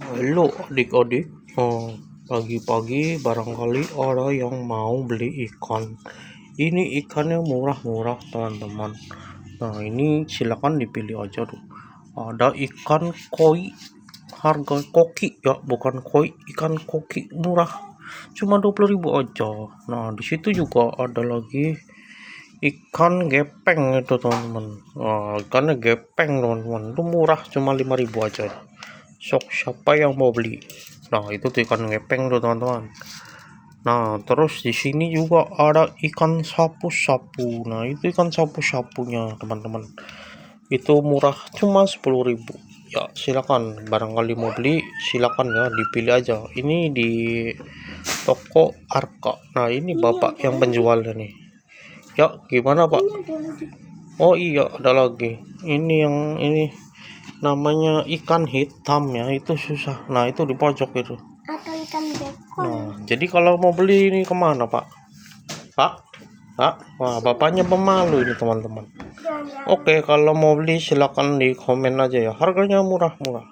Halo adik-adik, pagi-pagi barangkali ada yang mau beli ikan. Ini ikannya murah-murah teman-teman. Nah ini silakan dipilih aja tuh. Ada ikan koi, harga koki ya, bukan koi, ikan koki murah, cuma 20.000 aja. Nah di situ juga ada lagi ikan gepeng itu teman-teman. Nah, ikannya gepeng teman-teman, itu murah, cuma 5.000 aja. Sok siapa yang mau beli? Nah itu tuh ikan gepeng tuh teman-teman. Nah terus di sini juga ada ikan sapu-sapu. Nah itu ikan sapu-sapunya teman-teman, itu murah, cuma 10.000 ya. Silakan, barangkali mau beli silakan ya, dipilih aja. Ini di toko Arka. Nah ini bapak yang penjualnya nih ya. Gimana pak? Oh iya, ada lagi ini, yang ini namanya ikan hitam ya, itu susah. Nah itu di pojok itu. Atau ikan bekon. Nah jadi kalau mau beli ini kemana pak? Pak, wah bapaknya pemalu ini teman-teman. Oke, kalau mau beli silakan di komen aja ya, harganya murah-murah.